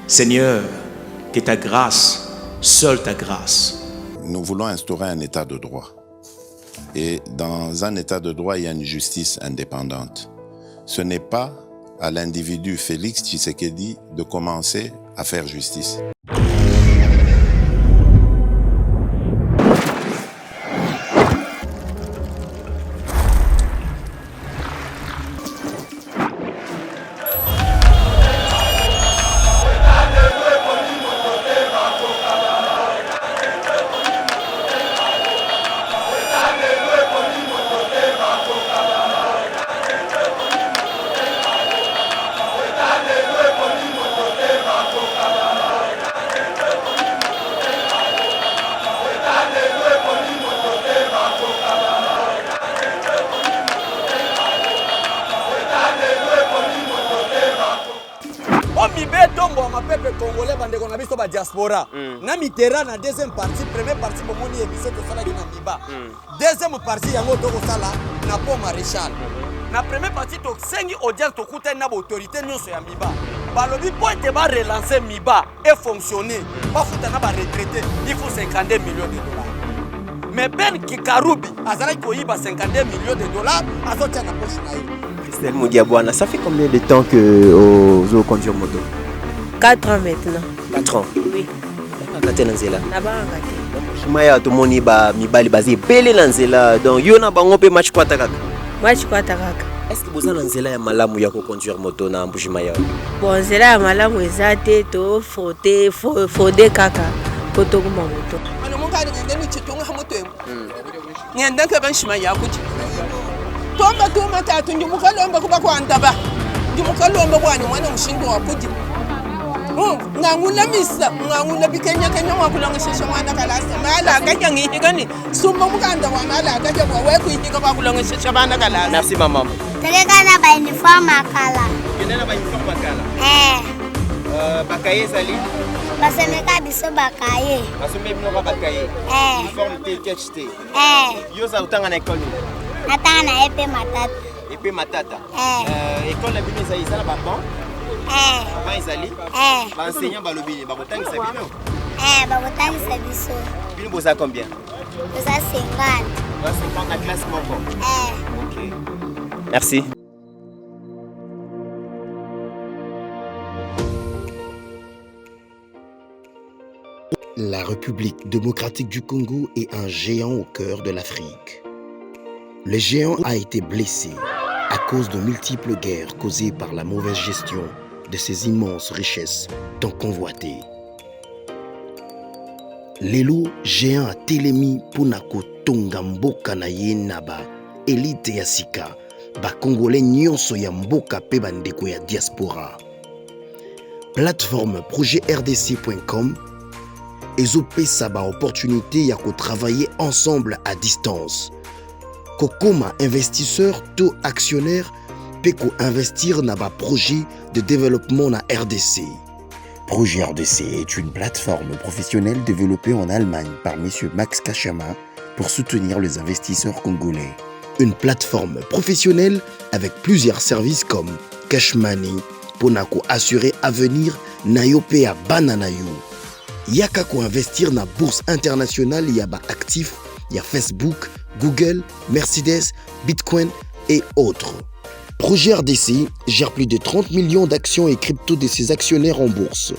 Seigneur, que ta grâce, seule ta grâce. Nous voulons instaurer un état de droit. Et dans un état de droit, il y a une justice indépendante. Ce n'est pas à l'individu Félix Tshisekedi de commencer à faire justice. Congolais bandeko na biso ba diaspora na mitera na deuxième partie première partie bomoni émission to sala na miba deuxième partie yango to ko sala na pont maréchal na première partie to sengi audience to kuta na autorité nyonso ya miba balobi point ba relancer miba et fonctionner ba futa na ba retraité il faut 52 millions de dollars mais Ben Kikarubi azala ko yiba 52 millions de dollars azotia na poche na ye. Christelle Modiabwana, ça fait combien de temps que au conduire moto? 4 ans maintenant. 4 ans? Oui. Nakate nanzela. Nabanga te. Shimaya to moni ba mibali bazi belé nanzela. Donc yo na bango pe match kwata kaka. Match kwata kaka. Est-ce que boza nanzela ya malamu ya ko conduire moto na Mbushimaya? Bon, nzela ya malamu ezate to fode kaka koto kuma moto. Ana monga ngende ni chitunga moto emu. Ngende ke banshimaya kuti. Toma tatu ndi mukalomba kuba kwandaba. Ndi mukalomba bwana mwana mushingo wakudi. Ngangulamisa bikenya wakulongesha mwana kalasa mala akajya ngihigani summa mukanda wa mala akajya wewe kuyihiga bakulongesha bana kalasa. Merci maman. Telekana ba uniform akala. Kenena ba uniform akala? Bakaye zali. Basemeka biso bakaye. Basome bino ba bakaye. Uniform THT. Yo za utanga na école. Natanga na EP Matata. EP Matata. École la bino za isala ba bon. Avant Isali, l'enseignant Balobini, Babotang Sabino. Babotang Sabiso. Bino bosa combien? Bosa 50. 50 la classe Moko. Ok. Merci. La République démocratique du Congo est un géant au cœur de l'Afrique. Le géant a été blessé à cause de multiples guerres causées par la mauvaise gestion de ces immenses richesses tant convoitées. Lelo géant a telemi punako tonga mboka na ye naba élite ya sika ba congolais nyonso ya mboka pe bandeko ya diaspora. Plateforme projetrdc.com ezopesa ba opportunité ya ko travailler ensemble à distance. Kokoma investisseur to actionnaire Peko investir dans un projet de développement na RDC. Projet RDC est une plateforme professionnelle développée en Allemagne par M. Max Kachama pour soutenir les investisseurs congolais. Une plateforme professionnelle avec plusieurs services comme Cash Money, Ponako assurer avenir Nayope à Bananayo. Yakako investir na bourse internationale yaba actif, ya Facebook, Google, Mercedes, Bitcoin et autres. Projet RDC gère plus de 30 millions d'actions et cryptos de ses actionnaires en bourse.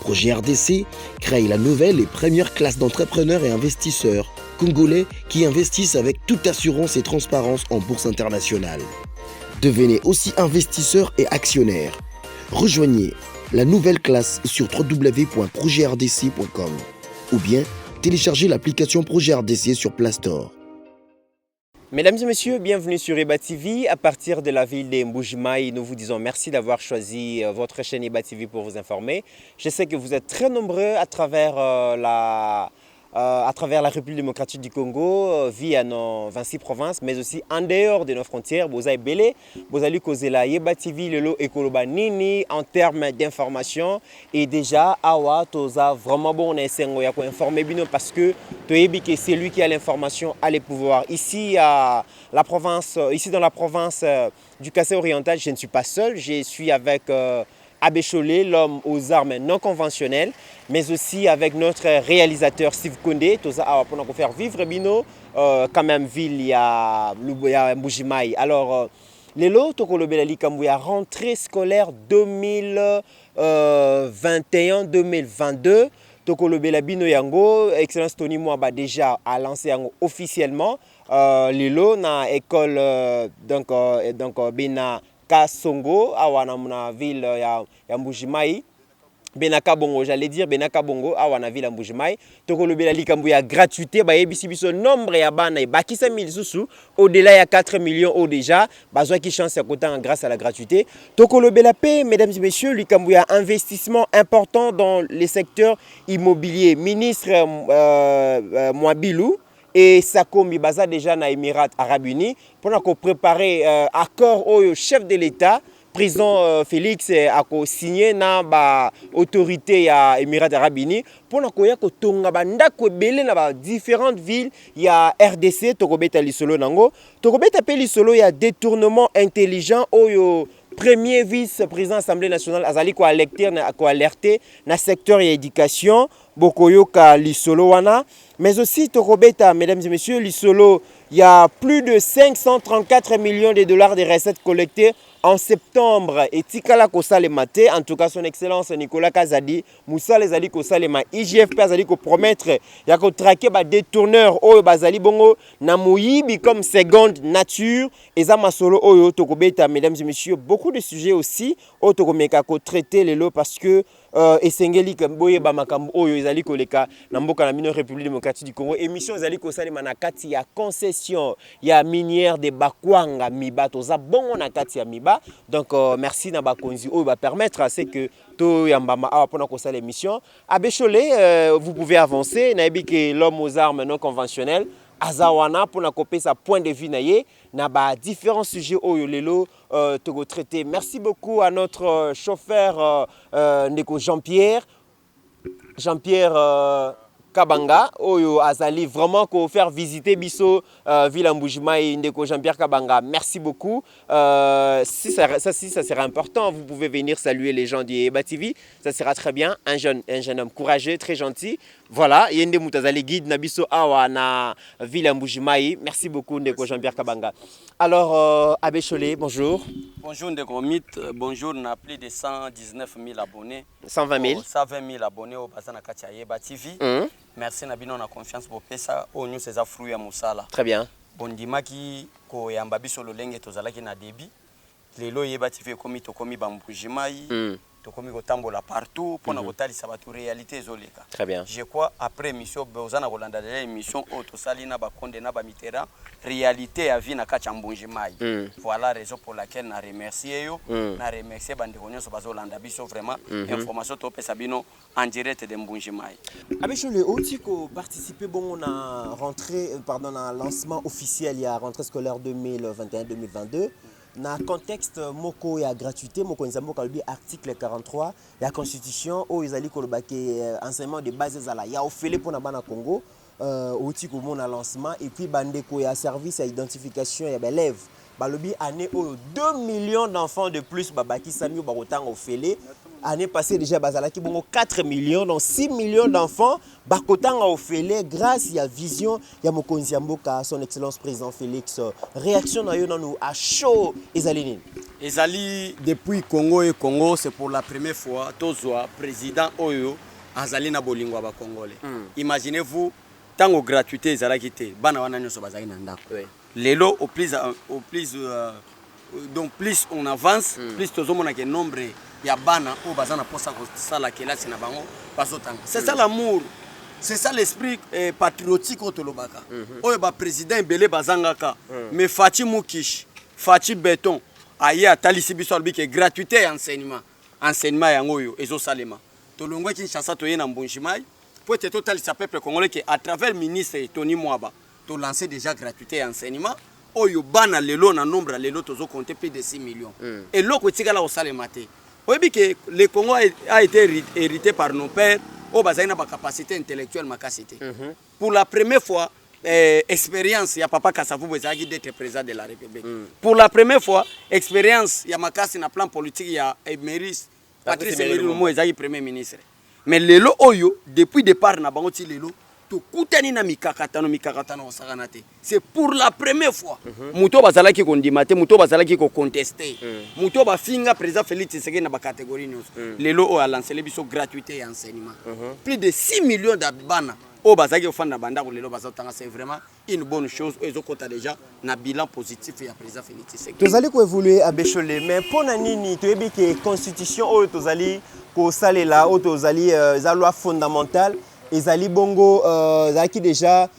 Projet RDC crée la nouvelle et première classe d'entrepreneurs et investisseurs congolais qui investissent avec toute assurance et transparence en bourse internationale. Devenez aussi investisseur et actionnaire. Rejoignez la nouvelle classe sur www.projetrdc.com ou bien téléchargez l'application Projet RDC sur Play Store. Mesdames et messieurs, bienvenue sur Eba TV. À partir de la ville de Mbuji-Mayi, nous vous disons merci d'avoir choisi votre chaîne Eba TV pour vous informer. Je sais que vous êtes très nombreux à travers la République démocratique du Congo, via nos 26 provinces, mais aussi en dehors de nos frontières. Vous avez belé, vous allez causer la Eba TV, le lot Ekoloba Nini en termes d'information. Et déjà, Awa, Toza, vraiment bon, on essaie de informer bien parce que c'est lui qui a l'information, a les pouvoirs. Ici, dans la province du Kassai oriental, je ne suis pas seul, je suis avec Abécholé, l'homme aux armes non conventionnelles, mais aussi avec notre réalisateur Steve Kondé, tout ça pour faire vivre Bino, quand même ville, il y a Mbujimayi. Alors, les lots, il y a rentrée scolaire 2021-2022. Tokolobela Bino Yango, Excellence Tony Mwaba déjà a lancé officiellement les lots dans l'école donc Bena Kasongo, à ville ya Mbujimayi. Benaka Bongo, j'allais dire Benaka Bongo, à ville Mbujimayi. Tokolobela Likambu ya gratuité, biso nombre ya bana bakisa 1000 sous au-delà ya 4 millions au déjà, bazwa qui chance à côté grâce à la gratuité. Tokolobela P, mesdames et messieurs, Likambu ya investissement important dans les secteurs immobiliers. Ministre Mwabilou et Sakombi Baza déjà na Émirats Arabes Unis pour préparer accord au chef de l'État. Président Félix a signé na ba autorité ya Émirats Arabes Unis pour na koya ko tonga banda ko belé na ba différentes villes ya RDC tokobeta lisolo nango tokobeta pe lisolo ya détournement intelligent oyo premier vice-président de l'Assemblée nationale azali ko alerter na secteur ya éducation bokoyoka lisolo wana mais aussi tokobeta mesdames et messieurs lisolo il y a plus de 534 millions de dollars de recettes collectées en septembre. Et Tikala Kosalemate, en tout cas son excellence Nicolas Kazadi, Moussa les Ali Kosalema, IGFP Azali ko promettre, ya ko traquer ba détourneur oyo bazali bongo na moyibi comme seconde nature. Eza masolo oyo tokobeta mesdames et messieurs, beaucoup de sujets aussi oyo tokomeka ko traiter les lots parce que esengeli boye ba makambo oyo ezali koleka na mboka na mino République démocratique du Congo émission ezali kosalema na kati ya concession ya minière de Bakwanga Miba toza bongo na kati ya Miba donc merci na bakonzi oyo ba permettre à ce que to yambama awa pona kosala émission Abécholé vous pouvez avancer na yebi que l'homme aux armes non conventionnelles Azawana pour na copier sa point de vue naie na ba différents sujets oyo lelo togo traité. Merci beaucoup à notre chauffeur Ndeko Jean-Pierre Kabanga oyo azali vraiment ko faire visiter biso ville Mbujimayi Ndeko Jean-Pierre Kabanga. Merci beaucoup. Si ça sera important, vous pouvez venir saluer les gens du Eba TV. Ça sera très bien. Un jeune homme courageux, très gentil. Voilà, yende mutazali guide na biso awa na ville Mbujimayi. Merci beaucoup Ndeko Jean-Pierre Kabanga. Alors Abécholé, bonjour. Bonjour Ndeko Mythe, bonjour, on a plus de 119 000 abonnés. 120 000. 120 000 abonnés au Bazana Katia Eba TV. Merci Nabino, on a confiance pour Pesa. Au nous c'est fruits à Moussala. Très bien. Bondimaki ko yamba biso lolenge tozalaki na debi. Lelo Eba TV komi to komi Mbujimayi. Tokomi kotambola partout pour na kotalisa batu réalité zoleka. Très bien. Je crois après émission Bozana Rolanda de émission auto salina ba konde na ba mitera réalité à vie na kacha Mbujimayi. Voilà raison pour laquelle na remercier yo, na remercier bande konyoso bazolanda biso vraiment information to pesa bino en direct de Mbujimayi. Abécholé aussi ko participer bon on a rentré pardon na lancement officiel il y a rentrée scolaire 2021-2022. Dans le contexte moko ya gratuité moko nzambo kalbi article 43 la constitution où ils allaient kolobaki enseignement de base zala ya ofele pour na bana Congo outil ko mon lancement et puis bandeko ya service à identification ya élèves balobi année 2 millions d'enfants de plus babaki sami bakotanga ofele année passée déjà bazalaki bongo 4 millions donc 6 millions d'enfants bakotanga ofele grâce à vision ya mokonzi ya mboka son excellence président Félix réaction na yo nanu à chaud ezali depuis Congo et Congo c'est pour la première fois tozwa président oyo azali na bolingo ba congolais. Imaginez-vous tango gratuité ezalaki te bana wana nyoso bazali na ndako. Lelo au plus donc plus on avance plus tozomona que nombre ya bana o bazana posa ko sala kelasi na bango bazotanga. C'est ça l'amour. C'est ça l'esprit patriotique au Tolobaka. Oyo ba président belé bazangaka mais Fati Mukish, Fati Béton aya talisi biso albike gratuité enseignement yango yo ezo salema. Tolongwa Kinshasa to yena Mbujimayi pour être total sa peuple congolais que à travers ministre Tony Mwaba to lancer déjà gratuité enseignement oyo bana lelo na nombre lelo tozo compter plus de 6 millions. Et loko tikala au salema te. Oyebi que le Congo a été hérité par nos pères au bazana ba capacité intellectuelle makasité. Pour la première fois expérience ya papa Kasavubu ezaki d'être président de la République. Pour la première fois expérience ya makasi na plan politique ya Emeris Patrice Emery Lumumba ezaki premier ministre. Mais lelo oyo depuis départ na bango ti lelo to kutani na mikakatano osakana te. C'est pour la première fois. Muto bazalaki kondimate, muto bazalaki ko contester. Muto ba finga président Félix Tshisekedi na ba catégorie nyonso. Lelo o a lancé les biso gratuité et enseignement. Plus de 6 millions d'abana au bazaki ofanda banda ko lelo bazotanga, c'est vraiment une bonne chose. Ils ont déjà un bilan positif et à président Félix Tshisekedi. Tozali ko évoluer à Bécholé, mais pour nani to yebi que constitution o tozali ko salela o tozali za loi fondamentale ezali bongo zaki déjà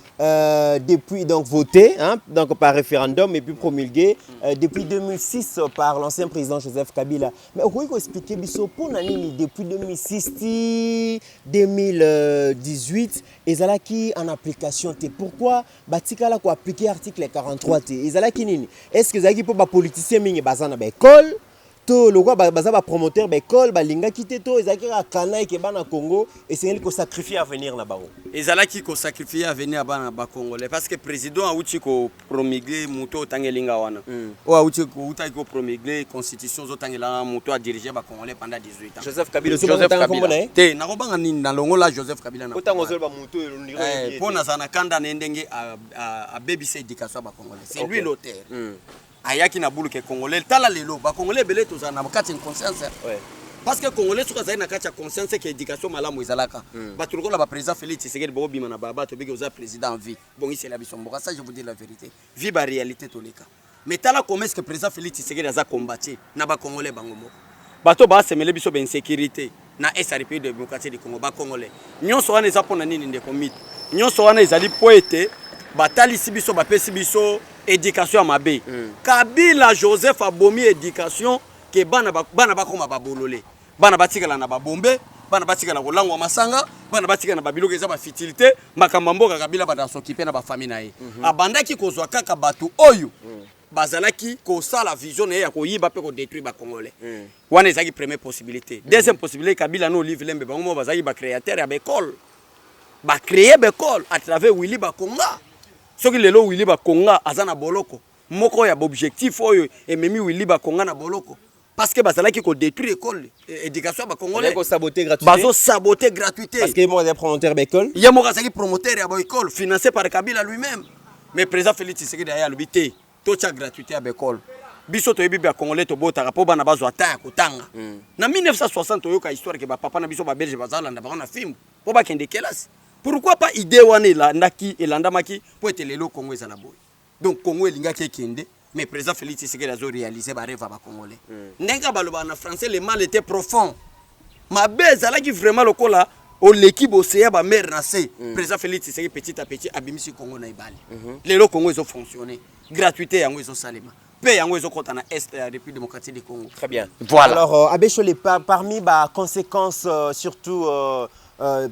depuis donc voté donc par référendum et puis promulgué depuis 2006 par l'ancien président Joseph Kabila. Mais on peut expliquer biso pour nani depuis 2006 2018 ezalaki en application te. Pourquoi batikala ko appliquer article 43 te? Ezalaki nini? Est-ce que ezalaki pour ba politicien mingi bazana ba école le roi baza ba promoteur ba école ba linga kité to ezaki ka kana ke bana Congo et c'est lui ko sacrifier à venir na bango. Ezalaki ko sacrifier à venir bana ba Congolais parce que président a uti ko promulguer muto tangelinga wana. O a uti ko uta ko promulguer constitution zo tangela muto a diriger ba Congolais pendant 18 ans. Joseph Kabila te na ko banga ni na longo la Joseph Kabila na. Otango zo ba muto pour na sana kanda ndenge a baby c'est éducation ba Congolais. C'est lui l'auteur. Ayaki na bulu ke Congolais tala lelo ba Congolais belé to za na bakati conscience. Parce que Congolais suka za na kati conscience que éducation malamu izalaka. Ba turuko la ba président Félix Tshisekedi bo bima na baba to biki oza président en vie. Bon ici la bisombo ça je vous dis la vérité. Vie ba réalité toleka. Mais tala comment est-ce que président Félix Tshisekedi a combattu na ba Congolais bango moko. Bato ba semele biso ba insécurité na SRP de démocratie du Congo ba Congolais. Nyonso wana eza pona nini ndeko mit. Nyonso wana ezali poete batali sibiso ba pesi biso éducation à mabe. Kabila Joseph a bomi éducation que bana bakoma babolole. Bana batikala na babombe, bana batikala kolangwa masanga, bana batikala na babiloko eza ba futilité, makamamboka Kabila bana s'occuper na ba famille na ye. Abandaki kozwa kaka batu oyo. Bazalaki ko sala vision ya ko yiba pe ko détruire ba Congolais. Wana ezaki première possibilité. Deuxième possibilité Kabila no livre lembe bango bazaki ba créateur ya ba école. Ba créer ba école à travers Willy Bakonga. Ce qui lelo Willy Bakonga azana boloko moko ya objectif oyo et memi Willy Bakonga na boloko parce que bazala ki ko détruire école éducation ba Congolais ko saboter gratuité bazo saboter gratuité parce que mo des promoteurs d'école ya mo kasaki promoteur ya ba école financé par Kabila lui-même mais président Félix Tshisekedi aya lobité to cha gratuité ya ba école biso to yebi ba Congolais to bota po bana bazo ata ya kotanga na 1960 oyo ka histoire ke ba papa na biso ba belge bazala nda ba na film po ba kende kelasi. Pourquoi pas idée wane la ndaki elandamaki pour être lelo Congo ezala boy. Donc Congo elinga ke kende mais président Félix Tshisekedi a réalisé ba rêve ba Congolais. Ndenga baloba na français le mal était profond. Ma bezala qui vraiment lokola au l'équipe océan ba mer nasé. Président Félix Tshisekedi petit à petit abimisi Congo na ibali. Lelo Congo ezo fonctionner. Gratuité yango ezo salema. Paix yango ezo kota na est de la République démocratique du Congo. Très bien. Voilà. Alors Abécholé parmi ba conséquences surtout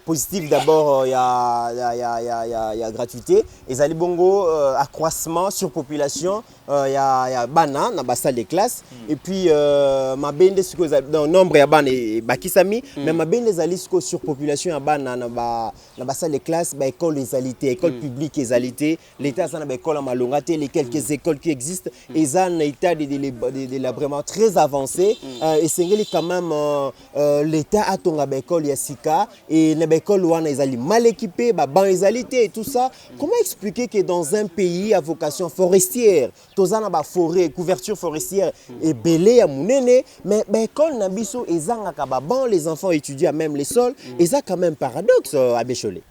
positif d'abord il y a gratuité et zali bongo accroissement surpopulation il y a bana na salle de classe et puis ma bende siko dans nombre ya bana bakisami mais ma bende zali siko surpopulation ya bana na salle de classe ba école les alité école publique les alité l'état ça na ba école malonga té les quelques écoles qui existent et ça na état de vraiment très avancé et c'est quand même l'état a tonga ba école ya sika et les écoles wana ezali mal équipées, ban ezalité et tout ça. Comment expliquer que dans un pays à vocation forestière, tozana ba forêt, couverture forestière et belé à munene, mais école na biso ezanga ka ba ban les enfants étudient même les sols, et ça quand même paradoxe à Bécholé.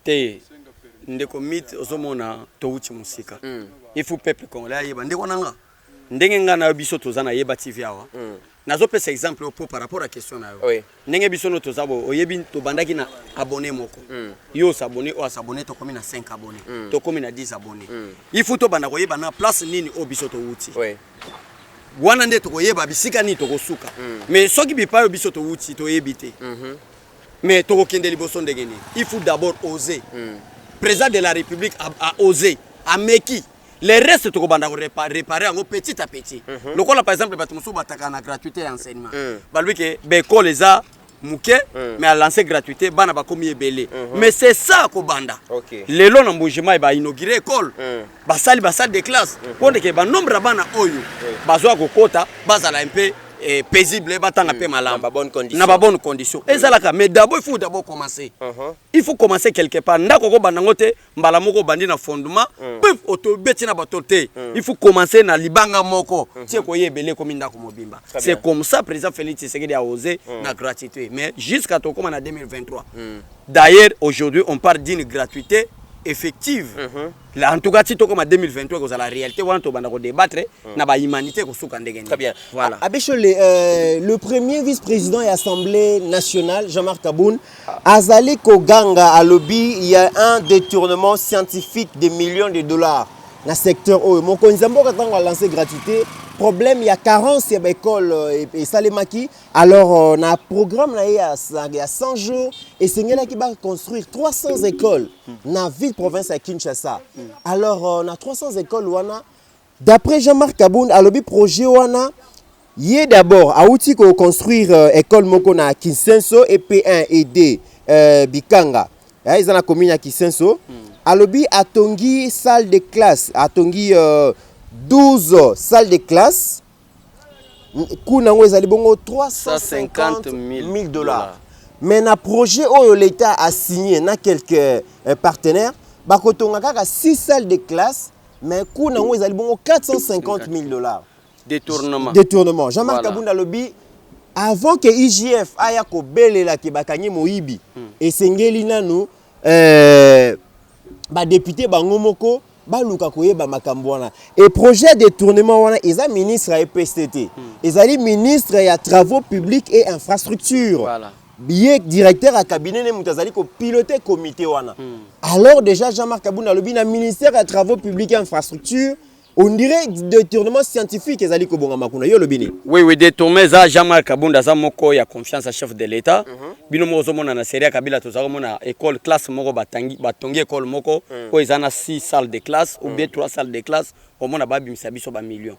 Te ndeko mit ozomona touti musika. Il faut peuple congolais yeba ndeko nanga. Ndenge ngana biso tozana yeba TV awa. Nazo pesa exemple au par rapport à question na yo. Oui. Ndenge biso no tozabo oyebi to bandaki na abonné moko. Yo s'abonner o s'abonner to komi na 5 abonnés. To komi na 10 abonnés. Il faut to banda koyeba na place nini o biso to wuti. Oui. Wana nde to koyeba bisika ni to kosuka. Mais soki bipa yo biso to wuti to yebite. Mais to kokende liboso ndenge ni. Il faut d'abord oser. Président de la République a osé, a meki. Les restes to banda réparer en petit à petit. Le quoi par exemple batumusu bataka na gratuité enseignement. Ba lui que be école les a muke mais à lancer gratuité bana ba komi ebele. Mais c'est ça ko banda. Les lots na mbujima ba inaugurer école. Ba salle de classe. Pour que ba nombre bana oyo bazwa ko kota bazala un peu paisible batanga pe malamu na ba bonne condition ezalaka mais d'abord il faut d'abord commencer il faut commencer quelque part ndako ko banda ngote mbala moko bandi na fondement pif auto beti na bato te il faut commencer na libanga moko tie ko yebele ko minda ko mobimba c'est comme ça président Félix Tshisekedi a osé na gratuité mais jusqu'à to comme en 2023 d'ailleurs aujourd'hui on parle d'une gratuité effective. Là, en tout cas, si tu comme en 2023, la réalité, on va débattre na ba humanité ko souka ndenge. Très bien. Voilà. Abéchole, le premier vice-président et Assemblée nationale, Jean-Marc Kaboun, Azali Koganga à lobby, il y a un détournement scientifique de millions de dollars dans le secteur. Mon Konzambo quand a lancé gratuité, problème il y a carence à l'école et Salemaki. Alors on a un programme là il y a 100 jours et c'est là qui va construire 300 écoles dans la ville province à Kinshasa. Alors on a 300 écoles wana. D'après Jean-Marc Kaboun, à lobby projet wana, il est d'abord à outil qu'on construire école moko na Kinsenso et P1 et D Bikanga. Ils ont la commune à Kinsenso. À lobby à Tongi salle de classe, à Tongi 12 salles de classe. Kounango ezali bongo 350 000 dollars. Mais na projet où l'État a signé na quelques partenaires, bakotonga kaka 6 salles de classe, mais Kounango ezali bongo 450 000 dollars. Détournement. Jean-Marc Kabounda lobby avant que IGF aya ko belela ki bakanyi moyibi et sengeli nanu ba député bango moko baluka koyeba makambo wana et projet de détournement wana eza ministre ya EPSTT ezali ministre ya travaux publics et infrastructures voilà billet directeur à cabinet ne mutazali ko piloter comité wana alors déjà Jean-Marc Kabounda lobi na ministère ya travaux publics et infrastructures on dirait détournement scientifique ezali ko bonga makuna yo lobini oui détournement za Jean-Marc Kabounda za moko ya confiance à chef de l'État bino mozo mona na série Kabila to za mona école classe moko batongi école moko ko ezana 6 salles de classe ou bien 3 salles de classe au mona babi misabiso ba millions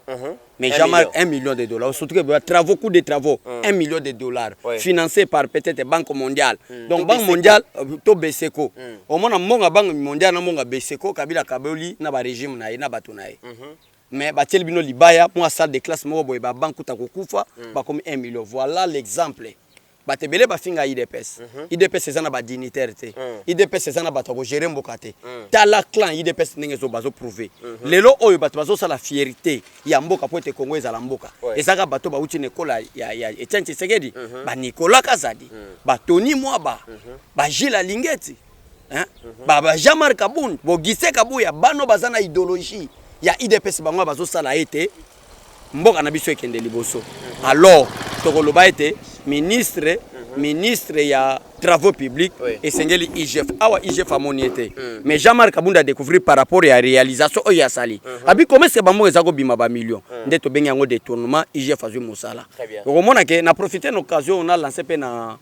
mais Jean-Marc 1 million de dollars surtout que travaux coût de travaux 1 million de dollars financé par peut-être Banque mondiale donc Banque mondiale to Beseko au mona monga Banque mondiale na monga Beseko Kabila Kaboli na ba régime na na bato na mais batel bino libaya moi salle de classe moko boy ba banque ta kokufa ba comme 1 million voilà l'exemple batebele bafinga IDPS IDPS ezana ba dignitaire te IDPS ezana bato ko gérer mboka te tala clan IDPS ndenge zo bazo prouver lelo oyo bato bazo sala fierté ya mboka po te Congo ezala mboka ezaka bato ba uti nekola ya Etienne Tshisekedi ba Nicolas Kazadi ba Tony Mwaba ba Gilles Lingeti ba Jean-Marc Kaboun bo Gise Kabuya bano bazana idéologie ya IDPS bango bazo sala ete mboka na biso ekende liboso alors tokoloba ete ministre ya travaux publics et sengeli IGF awa IGF amoni ete mais Jean-Marc Kabounda a découvert par rapport à réalisation oya sali abi comment c'est bango ezako bima ba millions ndeto bengi yango détournement IGF azui musala okomona ke na profiter l'occasion on a lancé pe na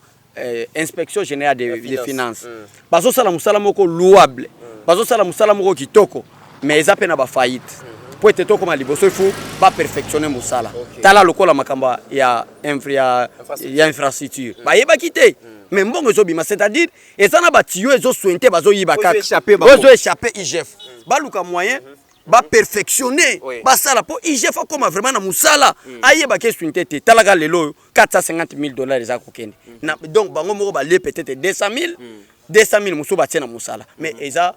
inspection générale des finances bazo sala musala moko louable bazo sala musala moko kitoko mais eza pe na ba faillite pour être tout comme liboso il faut pas perfectionner musala tala lokola makamba ya infrastructure ba yeba kité mais mbongo zo bima c'est-à-dire ezana ba tio ezo sointe bazo yiba kaka bazo échapper IGF ba luka moyen ba perfectionner ba sala po IGF comme vraiment na musala ayeba ke sointe te tala ga lelo 450 000 dollars za kokende donc bango moko ba le peut-être 200 000 muso ba tiena musala mais eza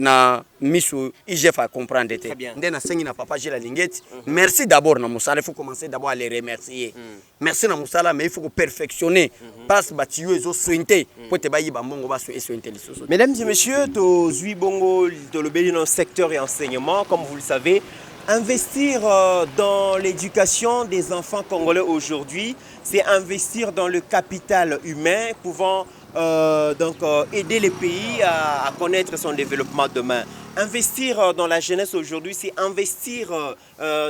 na misu IGF à comprendre te ndena sengi na papa Gilles Lingeti merci d'abord na musala il faut commencer d'abord à les remercier merci na musala mais il faut perfectionner passe batiyo ezo sointe pour te bayi bambongo ba sointe lisoso. Mesdames et messieurs, to zui bongo to lobeli dans secteur et enseignement comme vous le savez. Investir dans l'éducation des enfants congolais aujourd'hui, c'est investir dans le capital humain pouvant aider les pays à connaître son développement demain. Investir dans la jeunesse aujourd'hui, c'est investir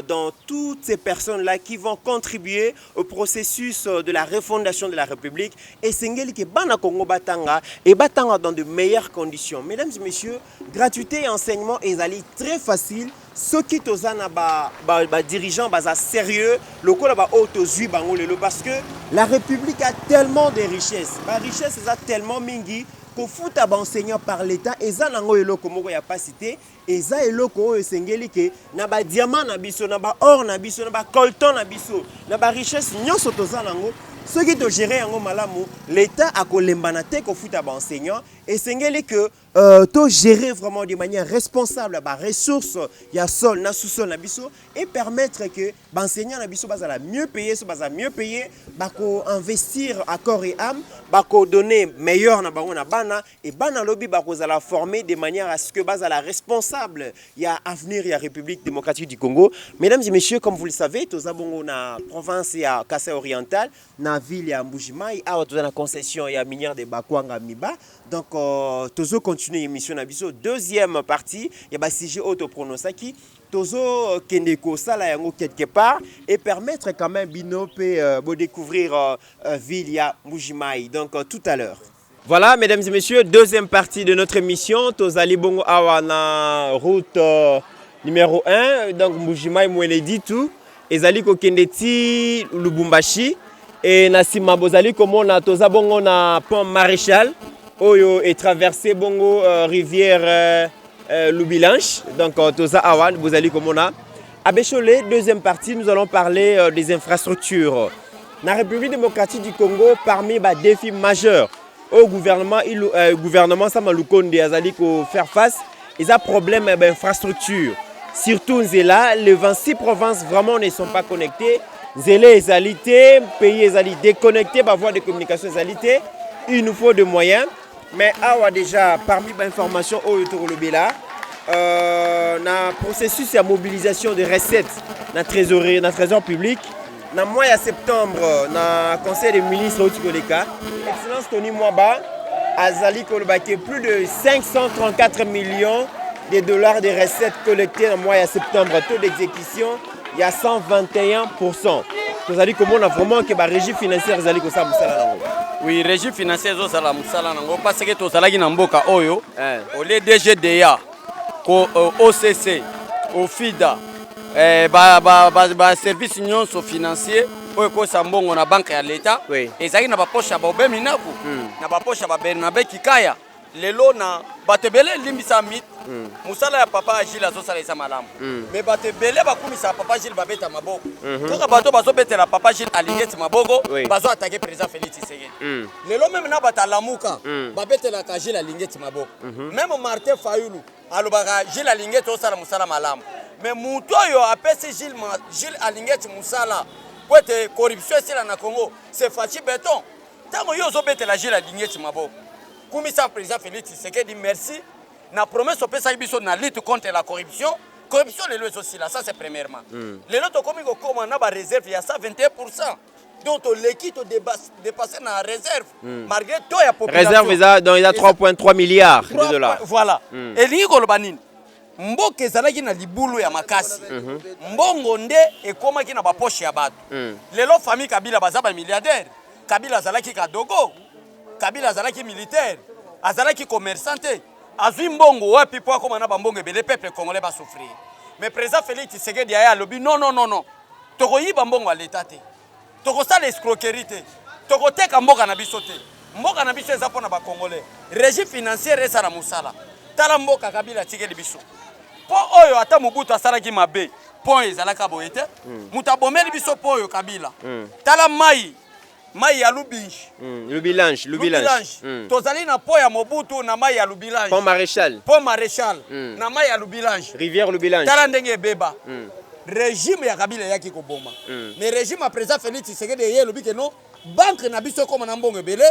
dans toutes ces personnes-là qui vont contribuer au processus de la refondation de la République. Et Sengeli qui bana Congo batanga et batanga dans de meilleures conditions. Mesdames et messieurs, gratuité et enseignement est très facile. Ceux qui tozana ba dirigeants baza sérieux, le ko ba autozui bango lelo parce que la République a tellement de richesses. La richesse est tellement mingi kofuta ba enseignant par l'état eza nango eloko moko ya pasité eza eloko oyo esengeli ke na ba diamant na biso na ba or na biso na ba coltan na biso na ba richesse nyonso toza nango soki to gérer yango malamu l'état akolembana te kofuta ba enseignant esengeli que to gérer vraiment de manière responsable ba ressources ya sol na sous-sol na biso et permettre que ba enseignant na biso bazala mieux payé so bazala mieux payé bako investir à corps et âme bako donner meilleur na bango na bana et bana lobby bako zala former de manière à ce que bazala responsable ya avenir ya République démocratique du Congo. Mesdames et messieurs, comme vous le savez, toza bongo na province ya Kasai oriental na ville ya Mbujimai a toza na concession ya minière de Bakwanga Miba. Donc tozo continuer émission na biso deuxième partie ya ba sujet auto pronosaki tozo kendeko sala yango quelque part et permettre quand même bino pe bo découvrir ville ya Mbujimai. Donc tout à l'heure. Voilà, mesdames et messieurs, deuxième partie de notre émission. Tozali bongo awa na route numéro 1, donc Mbujimai Mweledi tout. Ezali ko kendeti Lubumbashi et na sima bozali komona toza bongo na pont Maréchal oyo est traversé bongo rivière Lubilanche. Donc toza awa bozali komona. À Bécholé, deuxième partie, nous allons parler des infrastructures. La République démocratique du Congo, parmi les défis majeurs au gouvernement Samalukonde Azali ko faire face, ils ont problème d'infrastructure. Surtout Nzela, les 26 provinces vraiment ne sont pas connectées. Nzela est alité, pays est déconnecté, par voie de communication est. Il nous faut des moyens. Mais awa déjà parmi les informations au Torolobela, na processus de mobilisation de recettes dans trésorerie, dans trésor public. Dans le mois de septembre, dans le conseil des ministres Excellence Tony Mwaba Azali Kolobake, plus de 534 millions de dollars de recettes collectées dans le mois de septembre. Taux d'exécution, il y a 121%. Vous allez comment on a vraiment que la régie financière Azali Kosa Moussala. Oui, régie financière Zosala Moussala parce que tu as dit Mboka Oyo, au DGDA, au OCC, au FIDA. Service union financier oyo ko sambongo na banque ya l'État ezaki na baposha ba obemi naku na baposha ba Bernabe Kikaya lelo na batebele limbisa mit musala ya papa Agile azosala isa malamu mais batebele bakumisa papa Agile babeta maboko toka bato bazo betela papa Agile alingeti maboko bazo attaquer président Félix Tshisekedi lelo même na batalamuka babetela ka Agile alingeti maboko même Martin Fayulu alobaka Agile alingeti osala musala malamu. Mais Moutoyo a passé Gilles Alingeti Moussala pour être corruption ici na Congo. C'est Fachi Béton. Tant que yo bete la Gilles Alingeti Mabo. Commissaire président Félix Tshisekedi dit merci. Na promesse au pesa biso na lutte contre la corruption. Corruption les lois aussi là, ça c'est premièrement. Les autres comme ko na ba réserve il y a 121%. Donc l'équipe dépassé na réserve malgré tout ya population. Réserve donc il y a 3.3 milliards de dollars. Voilà. Et lingi ko lobanini. Mboke ezalaki na libulu ya makasi mbongo nde ekomaki na baposhe ya bato lelo famille Kabila baza ba milliardaire Kabila azalaki kadogo Kabila azalaki militaire azalaki commerçante azwi mbongo wapi po akoma na bambongo ebele peuple congolais ba souffrir mais président Félix Tshisekedi aya lobi non tokoyiba mbongo ya l'état te tokosala escroquerie te tokoteka mboka na biso te mboka na biso eza pona ba congolais régie financière esa na musala tala mboka Kabila tikeli biso po oyo ata Mobutu asalaki mabe po ezalaka boye te muta bomeli biso po oyo Kabila tala mai ya Lubilanche tozali na po ya Mobutu na mai ya Lubilanche pont Maréchal na mai ya Lubilanche rivière Lubilanche tala ndenge beba régime ya Kabila yaki ko boma mais régime à président Félix Tshisekedi ye lobi ke non banque na biso comme na mbongo belé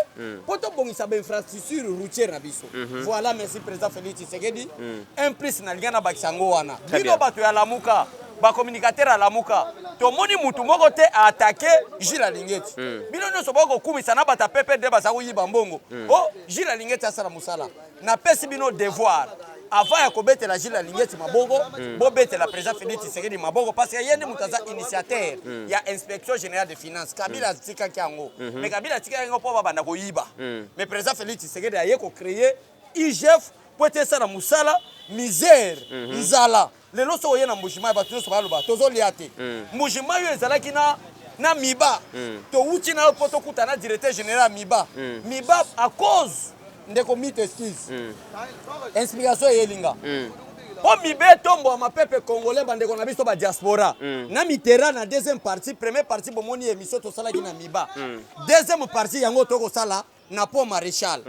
poto bongisa ba infrastructure routière na biso voilà merci président Félix Tshisekedi un plus na lingana bakisango wana bino bato ya lamuka ba communicateur à lamuka to moni mutu moko te attaquer Gilles Alingeti bino nyonso bako kumisa na bata PPD basaku yiba mbongo oh Gilles Alingeti asala musala na pesi bino devoir avant ya kobetela Gilles Alingeti maboko bobetela président Félix Tshisekedi maboko parce que yende mutaza initiateur ya inspection générale des finances Kabila tika kango mais Kabila tika yango po banda ko yiba mais président Félix Tshisekedi a yeko créer IGF pour être ça na musala misère nzala lelo so yena Mbujimai ba tuso baloba tozo liate Mbujimai yo ezalaki na miba to uti na poto kutana directeur général miba à cause ndeko mythe excuse inspiration elinga po mibe tombo ma peuple congolais bandeko na biso ba diaspora na mitera na deuxième partie première partie bomoni émission to sala ki na miba deuxième partie yango to ko sala na po maréchal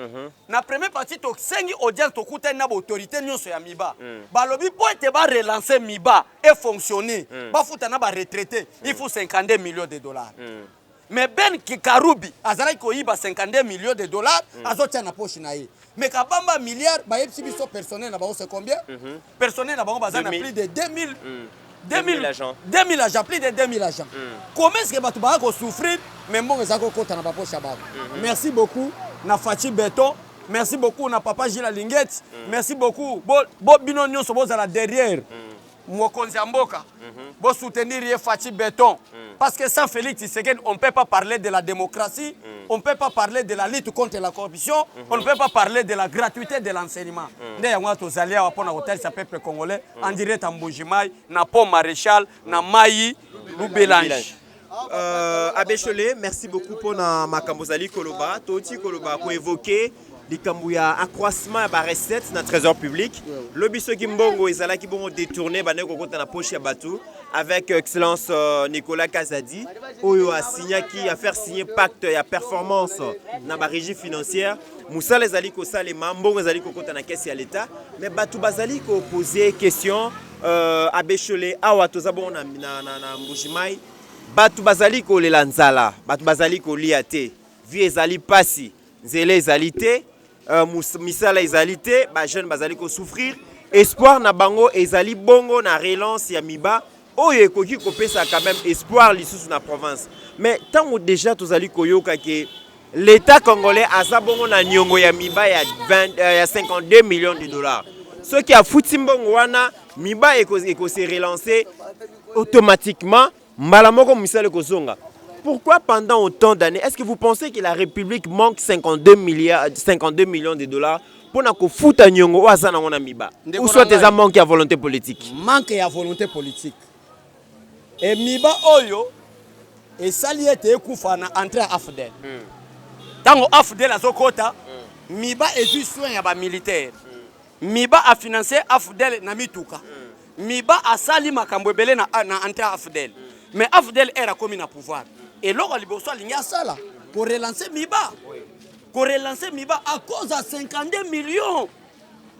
na première partie to sengi audience to kuta na autorité nyonso ya miba balobi po ete ba relancer miba et fonctionner ba futa na ba retraité il faut 52 millions de dollars mais Ben Kikarubi azalaki koyiba 52 millions de dollars azotia na poche na ye mais kabamba milliard ba yebisi biso personnel na bango c'est combien personnel na bango bazana plus de 2000 agents plus de 2000 agents comment est-ce que batu ba ko souffrir mais mbongo ezako kota na ba poche ba merci beaucoup na Fachi Beton merci beaucoup na papa Gila Lingeti merci beaucoup bo bino nyonso bozala derrière mokonzi ya mboka bo soutenir ye Fachi Beton parce que sans Félix Tshisekedi on ne peut pas parler de la démocratie on ne peut pas parler de la lutte contre la corruption on ne peut pas parler de la gratuité de l'enseignement nde yango tozali awa mpona kotalisa peuple congolais en direct en Mbujimai na pont maréchal na Mayi Lubelange Abbé Cholé, merci beaucoup pour ma Kambozali Koloba. Toti Koloba pour évoquer les accroissement à la recette dans le trésor public. Le biso Kimbongo et Zala Kibongo détourné dans la poche à Batou avec excellence Nicolas Kazadi. Oyo a signé qui a fait signer pacte et performance dans la régie financière. Moussa les ali ko salema mbongo ezali ko kota na caisse ya l'état mais Batou bazali ko poser question Abbé Cholé awa tozabo na Mbujimai. Batu bazali ko lela nzala, batu bazali ko liate, vie ezali pasi, nzele ezali te, misala ezali te, ba jeune bazali ko souffrir, espoir na bango ezali bongo na relance ya miba, oyo ekoki kopesa quand même espoir lisusu na province. Mais tango déjà tozali koyoka ke l'état congolais aza bongo na nyongo ya miba ya 52 millions de dollars. Ce qui a fouti mbongo wana miba eko se relancer automatiquement. Pourquoi pendant autant d'années, est-ce que vous pensez que la République manque 52 millions de dollars pour nous foutre à Nyongo ou à Miba? Ou soit des manques à volonté politique? Manque à volonté politique. Et Miba Oyo, et Sali était koufana entré à Afdel. Dans Afdel à Zokota, Miba est juste soin à militaire. Miba a financé Afdel na Mituka. Miba a sali makambwebele na entré à Afdel. Mais Afdel era comme un pouvoir. Et là, il y a ça là. Pour relancer Miba. Pour relancer Miba à cause de 52 millions.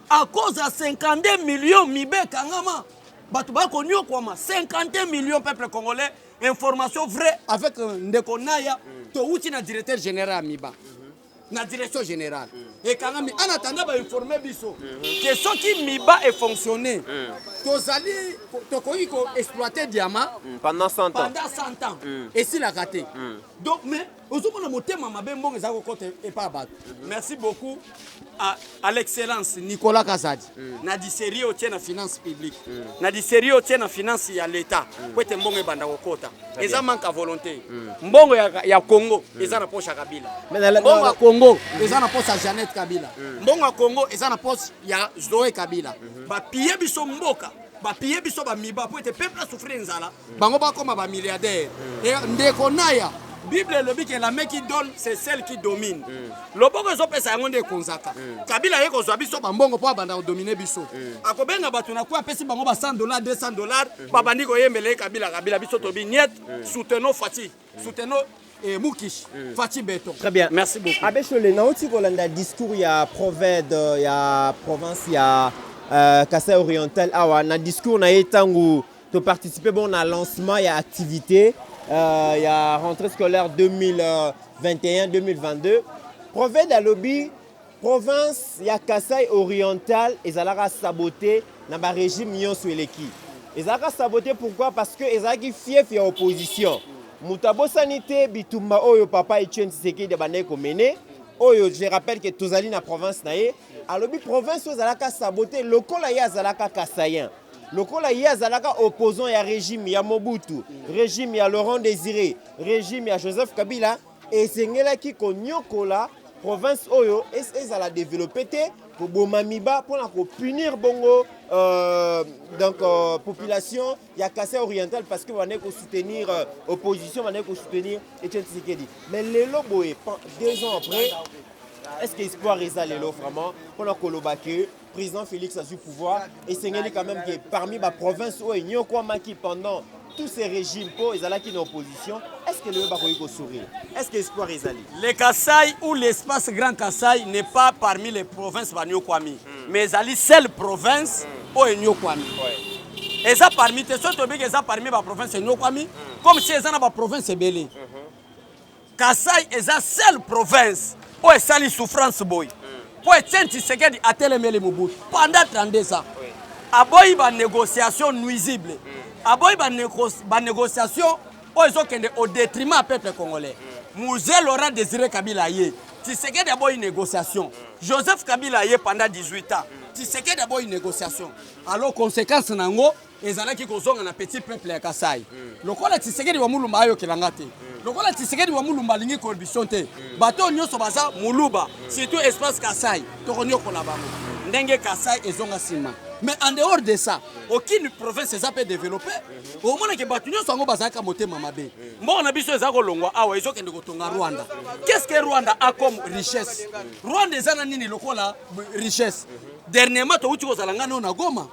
À cause de 52 millions, Miba Kangama. Batouba Konyo Kwama. 52 millions peuple congolais. Information vraie avec Ndekonaya. Touti na directeur général Miba. Na direction générale. Et quand même, en attendant, va informer Bisso que ce qui Miba est fonctionné, Tozali, Tokoyi exploiter diamant pendant 100 ans. Pendant 100 ans. Et s'il a raté. Donc, mais, merci beaucoup à l'excellence Nicolas Kazadi. Na di sérieux au tien na finance publique. Na di sérieux au tien na finance ya l'État. Pour être mbongo banda okota. Et ça manque à volonté. Mbongo ya Congo, et ça na poche à Kabila. Mbongo ya Congo, et ça na poche à Jeannette Kabila. Mbongo ya Congo, et ça na poche ya Zoé Kabila. Ba piye biso mboka. Ba piye biso ba miba pour être peuple à souffrir nzala. Bango ba comme ba milliardaire. Et ndeko naya. Bible le dit que la main qui donne, c'est celle qui domine. Le bongo est opé ça ngonde konzaka. Kabila yeko zo biso bambongo po banda dominer biso. Akobenga batu na kwa pesi bango ba $100, $200, babandi ko yembele Kabila biso to binyet, soutenons Fati, soutenons Mukish, Fati Beton. Très bien. Merci beaucoup. Abbé Cholé, na oti kolanda discours ya province ya Kasai oriental awa na discours na etangu to participer bon na lancement ya activité. Il y a rentrée scolaire 2021-2022. Province d'Alobi, province ya Kasai oriental, ils allaient saboter dans le régime Nyonso Eleki. Ils allaient saboter pourquoi? Parce que ils allaient fief ya opposition. Moutabo sanité bitumba oyo papa Etienne Tshisekedi de bande komene. Oyo je rappelle que tozali na province naé. Alobi province ils allaient saboter lokola ya zalaka kasayen. Lokola ya zalaka opposant ya régime ya Mobutu, régime ya Laurent Désiré, régime ya Joseph Kabila et sengela ki konyokola province oyo et la développer pour bomamiba pour la punir bongo donc population ya Kasai oriental parce que on est soutenir opposition, on est soutenir Etienne Tshisekedi. Mais les loboé 2 ans après est-ce que espoir eza lelo vraiment pona koloba que président Félix a du pouvoir et c'est quand même que parmi la province où il y a pendant tous ces régimes pour les qui en opposition, est-ce que le Bakoyi ko sourire? Est-ce que espoir est allé? Le Kasaï ou l'espace Grand Kasaï n'est pas parmi les provinces Banyo Kwami, mais c'est seule province où il y a Kwami. Et ça parmi tes autres que ça parmi la province Nyo Kwami, comme si c'est la province Belé. Kasaï est la seule province où il y a souffrance boy. Pour être Tshisekedi a télémé Mobutu pendant 32 ans. Aboyi ba négociation nuisible. Aboyi ba négociation au détriment du peuple congolais. Mouzé Laurent Désiré Kabila yé. Tshisekedi aboyi négociation. Joseph Kabila yé pendant 18 ans. Tshisekedi aboyi négociation. Alors conséquence nango ezalaki kozonga na petit peuple ya Kasai. Lokola Tshisekedi wa mulumba ayo kelangate. Lokola Tshisekedi wa mulumba lingi corruption te. Bato nyonso baza muluba, surtout espace Kasai. Tokonyo kola bango. Ndenge Kasai ezonga sima. Mais en dehors de ça, aucune province ne peut développer. Au moins que bato nyonso ngo bazaka motema mabe. Mbona biso ezako longwa awa ezokende kotonga Rwanda. Qu'est-ce que Rwanda a comme richesse? Rwanda ezana nini lokola richesse? Dernièrement to uti kozalanga na Goma.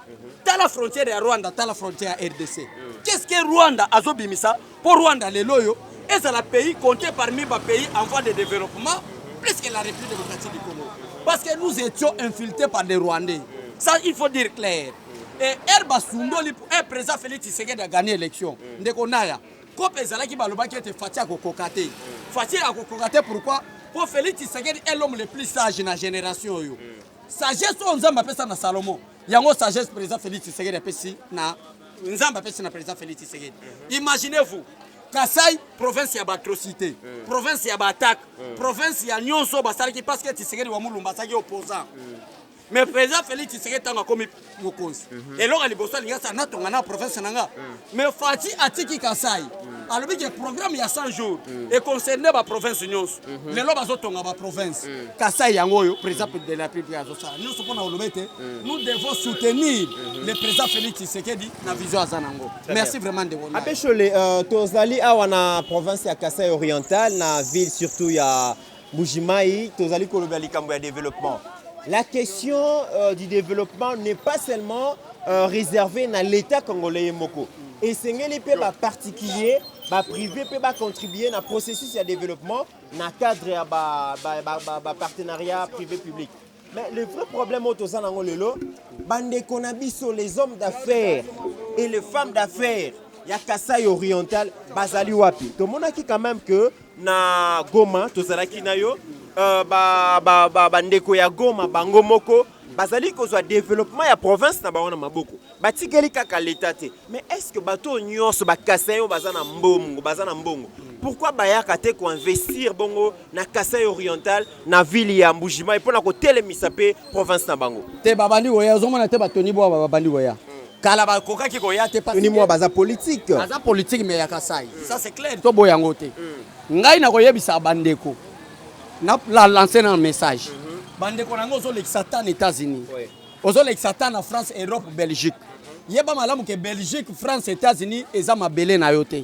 Dans la frontière de Rwanda, dans la frontière RDC. Qu'est-ce que Rwanda a zobimisa? Pour Rwanda, les loyaux, est un pays compté parmi les pays en voie de développement, plus que la République démocratique du Congo. Parce que nous étions infiltrés par des Rwandais. Ça, il faut dire clair. Et Herba Sundoli, un président Félix Tshisekedi a gagné l'élection. Ndekonaya. Comme Ezala qui baloba qui était fatigué à Kokokate. Fatigué à Kokokate, pourquoi? Pour Félix Tshisekedi est l'homme le plus sage de la génération. Sagesse, on zamba pesa na Salomon. Yango sagesse président Félix Tshisekedi apesi na nzamba pesi na président Félix Tshisekedi. Imaginez-vous, Kasai province ya atrocité, province ya attaque, province ya nyonso basalaki parce que Tshisekedi wa mulumba saki opposant. Mais président Félix Tshisekedi tanga comme mokonzi. Et là ali bosa linga sa na tonga na province nanga. Mais Fati atiki Kasai. Alors que le programme il y a 100 jours et concerné la province nyonso. Les loba zo tonga ba province. Kasai yango yo président de la République ya zosa. Nous devons soutenir le président Félix Tshisekedi na vision azanango. Merci vraiment de votre. Apeshole tozali awa na province ya Kasai oriental na ville surtout ya Mbujimayi, tozali koloba likambo ya développement. La question du développement n'est pas seulement réservée à l'État congolais moko. Et c'est les pays particuliers, privés peuvent contribuer au processus de développement dans le cadre de partenariat privé-public. Mais le vrai problème autour de les hommes d'affaires et les femmes d'affaires, il y a Kasai oriental, Bazali Wapi. Tout le monde a dit quand même que na Goma, tout ça na yo. Bandeko ya Goma bango moko bazali kozwa développement ya province na baona maboko batikeli kaka l'état te. Mais est-ce que bato nyonso bakasai yo bazana mbongo pourquoi bayaka te ko investir bongo na Kasai oriental na ville ya Mbujimayi pona ko telemisa pe province na bango te babandi oya zomona te batoni bo babandi oya kala ba koka ki ko ya te pas ni moi baza politique mais ya Kasai ça c'est clair to boyango te ngai na ko yebisa bandeko na lancer un message. Bande konango zo l'exatan États-Unis. Ozo l'exatan en France, Europe, Belgique. Yeba malamu ke Belgique, France, États-Unis eza mabele na yo te.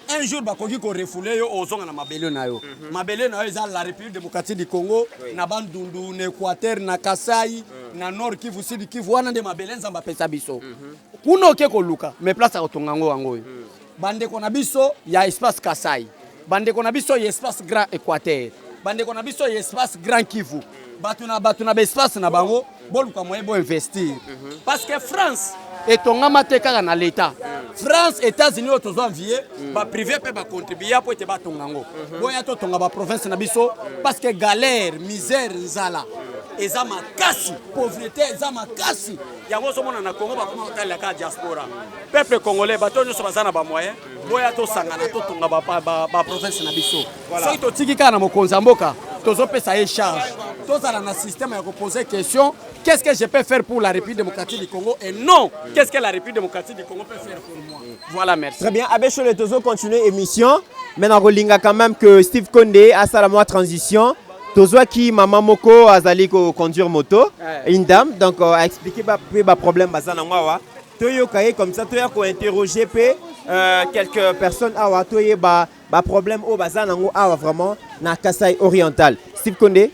Un jour bakoki ko refoulé yo ozonga na mabele na yo. Mabele na yo eza la République démocratique du Congo, na Bandundu, na Équateur, na Kasai, na Nord Kivu, Sud Kivu, wana de mabele nzamba pesa biso. Kuno ke ko luka, me place a tongango wango. Bande konabiso ya espace Kasai. Bande konabiso ya espace Grand Équateur. Bande konabiso ya espace Grand Kivu. Batuna espace na bango, boluka moyen bo investir. Parce que France et tonga mateka na l'état. France, États-Unis auto envier, ba privé peut ba contribuer pour te ba tongango. Boya to tonga ba province na biso parce que galère, misère nzala. Eza makasi, pauvreté eza makasi. Yango so mona na Congo ba kuma kala ka diaspora. Peuple congolais bato nyo so bazana ba moyen, boya to sangana to tonga ba province na biso. So to tikika na mokonza mboka, tozo pesa e charge. Tous dans le système à poser question, qu'est-ce que je peux faire pour la République démocratique du Congo et non, qu'est-ce que la République démocratique du Congo peut faire pour moi. Voilà, merci. Très bien, Abbé Chole Tozo continue l'émission. Maintenant, on a quand même que Steve Condé a sa mois transition. Tozo qui maman Moko a zali conduire moto, une dame, donc a expliqué le problème bazana ngwa. Toyo kaye comme ça, toyo ko interroger quelques personnes awa toye ba problème au bazana ngwa vraiment na Kasai oriental. Steve Condé.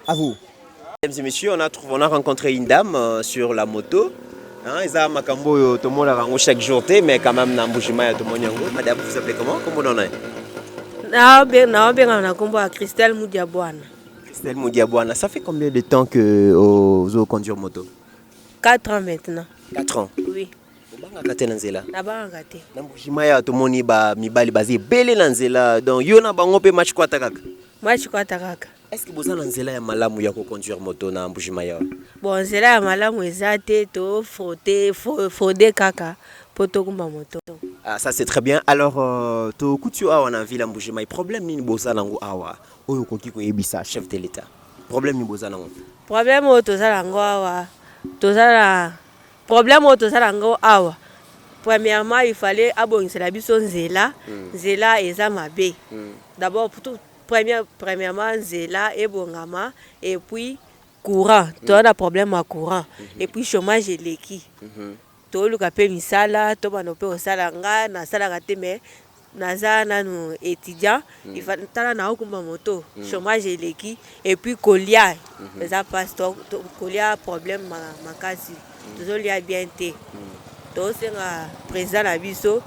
À vous. Mesdames et messieurs, on a rencontré une dame sur la moto. Eza makambo tout le monde a chaque jour, mais quand même na Mbujimai tout le monde yango. Madame, vous appelez comment? Comment on est? Na kombo ya Christelle Mudiabwana. Christelle Mudiabwana, ça fait combien de temps que vous conduisez moto? 4 ans maintenant. 4 ans. Oui. Obanga kate na nzela. Na banga te. Na Mbujimai tout le monde ba mibali bazé belé na nzela. Donc yo na bango pe match kwata kaka. Match kwata kaka. Est-ce que vous avez nzela ya malamu ya ko conduire moto na Mbujimai? Bon, nzela ya malamu eza te to frauder kaka poto kumba moto. Ah, ça c'est très bien. Alors to kutu awa na ville Mbujimai, problème ni boza nango awa. Oyo koki ko yebisa chef de l'état. Problème ni boza nango. Problème o tozala ngo awa. Tozala problème o tozala ngo awa. Premièrement, il fallait abongisela biso nzela. Nzela eza mabe. D'abord premièrement nzela ebongama et puis courant. Tu as un problème à courant. Et puis chômage eleki. To luka pe misala, to bano pe osala nga na sala gate mais naza nanu étudiant, il va tala na okumba moto, chômage eleki et puis colia. Les pasteur colia problème makasi. Toujours lia bien té. To senga président na biso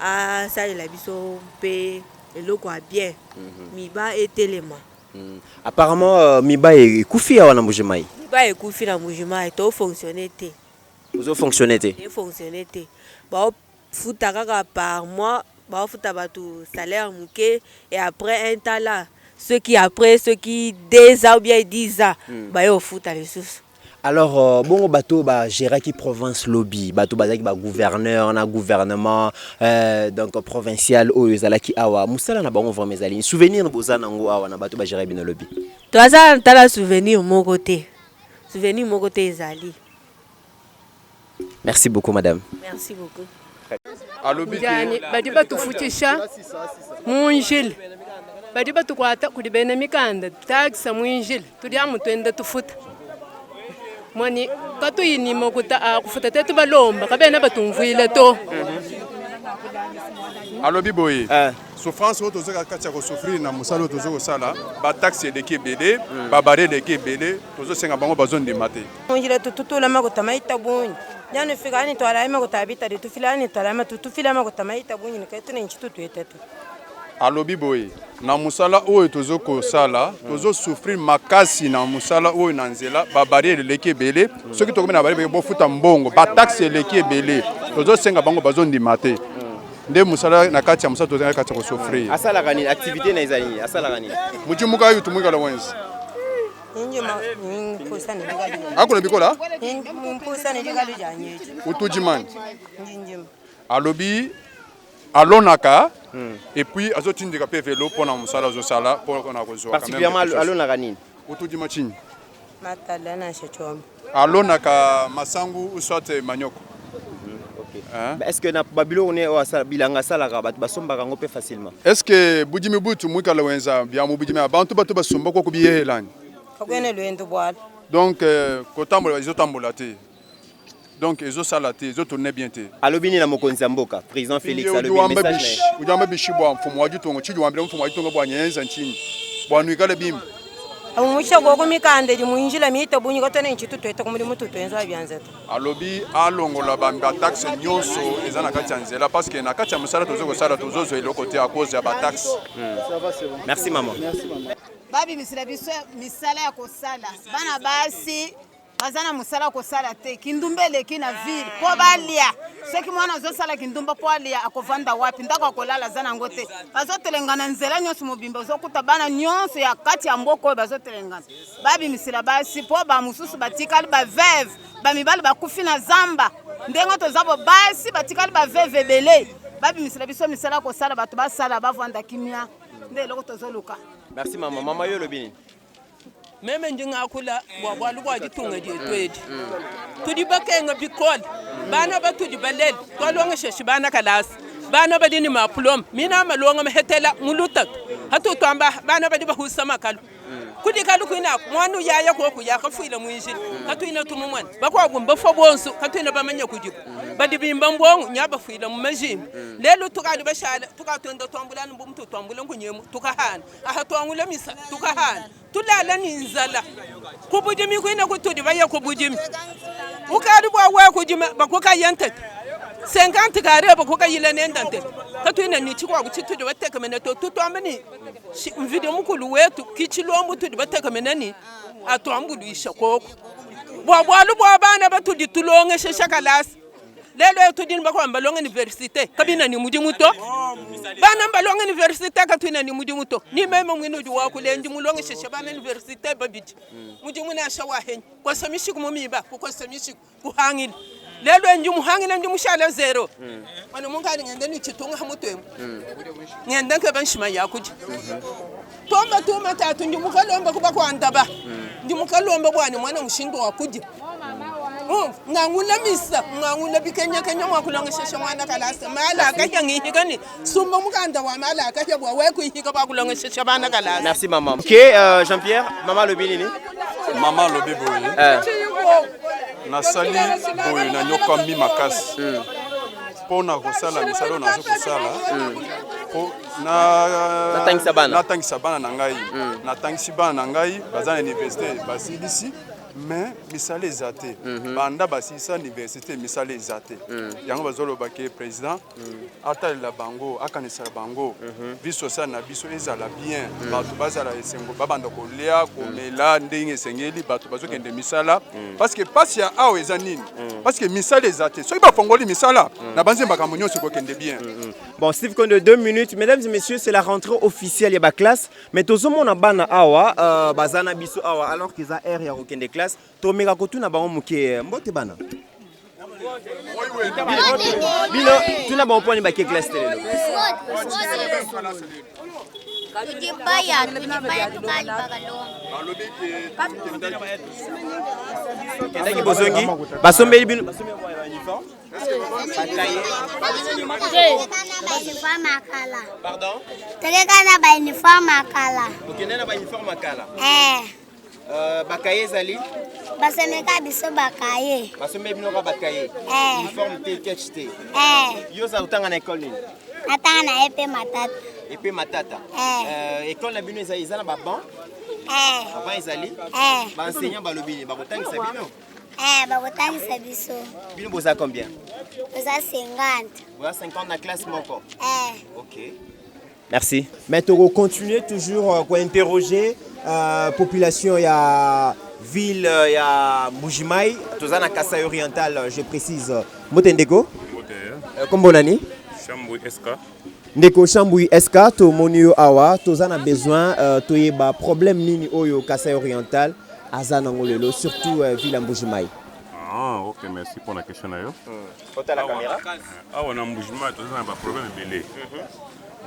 a sala la biso pe eloko a bien. Miba etelema. Apparemment miba e kufi awa na Mbujimai. Miba e kufi na Mbujimai to fonctionner té. Vous avez fonctionné? Vous fonctionné. Vous foutez par mois, vous foutez tout salaire et après un temps là, ceux qui 2 ans ou bien 10 ans, vous foutez les sous. Alors, bon, bateau, gérer qui province lobby, bateau, gouverneur, na gouvernement, donc provincial, qui awa, musala na bango vraiment mes amis. Souvenir boza nango awa na bateau, gérer bien le lobby. Toi ça, t'as la souvenir mon côté ezali. Merci beaucoup, madame. Merci beaucoup. Badi batufutisha munjili badi batukwata kudi bene mikanda taxa munjili tudi amutwenda tufuta mwani katuyini mokuta kufuta tetu balomba kabena batumvuile to alobi boye souffrance oyo tozokaka kati ya kosouffrir na mosala oyo tozokosala bataxe eleki ebele babare eleki ebele tozosenga bango bazondima te munjile tututulama kutamaita bunyi Jana fika ni twala ema kutabita de tufila ni twala ema tutufila ma kutamaita bunyi ni kaitu na nchitu tuetetu. Alobi boye na musala oyo tozoko sala tozo souffrir makasi na musala oyo na nzela ba barrière leki ebele soki tokome na barrière bo futa mbongo ba taxe leki ebele tozo senga bango bazondima te nde musala na kati ya musala tozo na kati ya ko souffrir asala gani activité na izali asala gani mujimuka yutu mwingala wenzi Akula bikola? Utujimani. Alobi alonaka et puis azotindika pe vélo pona musala zosala pona kozwa. Particulièrement alonaka nini? Utujima chini. Matala na shachoma. Alonaka masangu soit manioko. Est-ce que na babilo on est bilanga salaka bat basombaka ngo pe facilement? Est-ce que budimi butu mwikala wenza bya mubudimi abantu batu basomba ko kubiyehelani? Donc, quand donc ils ont salaté, ils ont tourné bien. Alobini na mokonzi mboka, président Félix Alobi message. Ujamba bishibwa mfumo waji tongo chiji wambira mfumo waji tongo bwanyenza nchini. Bwanu ikale bim. Amusha gogo mikande di muinjila mita bunyi goto na nchitu tweta kumuli mutu twenza byanzeto. Alobi alongola bamba taxe nyonso ezana kati ya nzela parce que na kati ya musala tozoko sala tozozo eloko te à cause ya ba taxe. Merci maman. Merci maman. Babi misala biso misala ya kosala bana basi bazana musala kosala te kindumbele kina ville po balia soki mwana azosala kindumba po alia akovanda wapi ndako akolala zana ngote bazotelengana nzela nyonso mobimba ozokuta bana nyonso ya kati ya mboko bazotelengana babi misala basi po ba mususu batikali ba veve ba mibali bakufi na zamba ndengo tozabo basi batikali ba veve ebele babi misala biso misala kosala bato basala bavanda kimia nde loko tozoluka. Merci maman. Maman yo lobini. Meme njinga kula bwalu bwa jitunga je twedi. Tudi bakenga bikol. Bana batudi balel. Twalonga sheshi bana kalas. Bana badini maplom. Mina malonga mehetela mulutat. Hatu twamba bana badi bahusa makalu. kudi kalu kuina mwanu yaya ko ku ya ka fuila mwinjil ka tuina tumu mwan ba ko gumba fo bonsu ka tuina ba manya kujibu ba dibi mbambon nya ba fuila mu majim lelu tuka du ba shala tuka tondo tombulan bum to tombulan ku nyemu tuka han aha tongula misa tuka han tulala ni nzala ku bujimi kuina ku tudi ba ya ku bujimi ukadu ba wa ku jima ba ku ka yanta 50 kare ba ku ka yila ne ndante ka tuina ni chikwa ku chitudu ba teka meneto tutomani video mukulu wetu kichilombu tudi bateka menani atwambulu ishakoko bwabwalu bwabana batudi tulonge sheshakalasi lelo tudi bakwa mbalonge universite kabina ni mudi muto bana mbalonge universite katwina ni mudi muto ni meme mwinu ju wakulenji mulonge sheshabana universite babiji mudi muna shawa hen kwa samishi kumomiba kwa samishi kuhangil lelo nju muhangila nju mushala zero wana munkali ngende ni chitunga hamutwe ngende ke banshima yakuji toma tatu nju mukalomba kuba kwandaba nju mukalomba bwana mwana mushindo wakuji ngangula misa ngangula bikenya kenya mwakulonga sheshe mwana kalasa mala kaya ngihikani sumba mukanda wa mala kaya bwa weku ihika bakulonga sheshe bana kalasa. Merci maman. OK Jean-Pierre, maman lobi nini? Maman lobi boye. Nasali boye na nyoka mi makasi. Pona kosala misalo na zo kosala. Po natangisa bana na ngai. Natangisi bana na ngai baza na université basilisi. Mais misale ezate banda basisa université misale ezate yango bazolo bake président atalela bango akanisa bango vie sociale na biso ezala bien bato bazala esengo babanda kolia komela ndenge esengeli bato bazokende misala parce que pasi ya awa eza nini parce que misale ezate soki bafongoli misala na banze makambo nyonso kokende bien. Bon, Steve Kondo, 2 minutes. Mesdames et messieurs, c'est la rentrée officielle de la classe. Mais tout le monde a ban awa, bazana biso awa, alors qu'ils ont air ya aucun des classes. To mega kotu na bango muke mbote bana. Bino, tu na bango poni ba ke classe tele. Tujibaya tukali bagalonga. Kenda ki bozongi, basombeli bino, basombeli ba uniforme. Pardon? Tegekana ba uniforme akala. Okendena ba uniforme akala. Bakaye zali? Basemeka biso bakaye. Basombeli bino ka bakaye. Uniforme te ketchte. Yo za utanga na école nini? Natanga na epe matata. Epe matata. École na bino eza na ba banc? Avant ezali? Ba enseignant ba lobini ba kotangisa bino? Bakotangisa biso. Bino boza combien? Boza 50. Boza 50 na classe moko? OK. Merci. Mais tu continuer toujours à interroger la population il y a ville il y a Mbujimai, tous en Kasai oriental, je précise. Motendeko? Kombonani? Chambouy SK. Ndeko Chambouy SK, to monio awa, tous en a besoin to yeba problème nini oyo Kasai oriental, azanangolelo surtout ville Mbujimai. Ah, OK, merci pour la question là. Côté la caméra. Ah, on a Mbujimai, tous en a problème belé.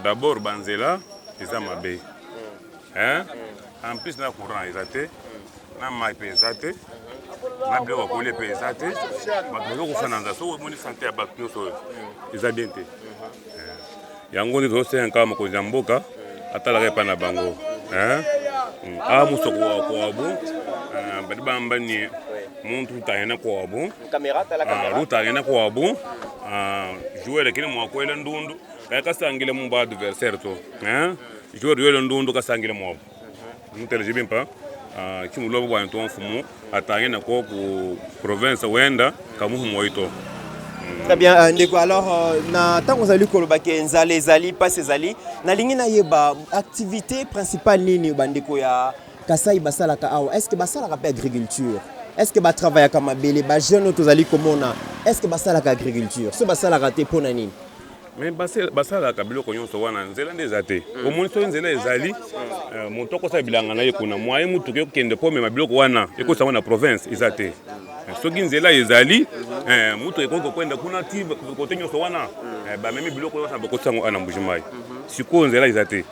D'abord banzela eza mabe. En plus na courant ezate, na mai pe ezate, na bilo ko le pe ezate, bato ko fana nzaso moni santé ya bato nyonso eza bien te. Yango ni zo se nkama ko jamboka atala pa na bango. Ah musoko ko abu, badi bamba ni muntu tayena ko abu. Caméra ta la caméra. Ruta yana ko abu. Jouer kile mo ko ele ndundu. Kaya kasangile mu ba adversaire to joueur yo ndondo kasangile mo mutele jibimpa kimulobo bwa nto mfumu atanye na ko ku province wenda kamuhu moito. Très bien ndeko, alors na tango zali koloba ke nzale zali passe zali na lingi na yeba activité principale nini bandeko ya Kasai basala ka awa, est-ce que basala ka agriculture, est-ce que ba travailler ka mabele ba jeune to zali komona, est-ce que basala ka agriculture, so basala ka te pona nini? Mais basala kabilo ko nyonso wana nzela ndezate o monito nzela ezali montoko sa bilanga na yekuna moye mutu ke kende po mema biloko wana ekosa wana province ezate soki nzela ezali mutu ekoko kwenda kuna ti kote nyonso wana ba memi biloko wana bakosango ana Mbujimai siko nzela ezate.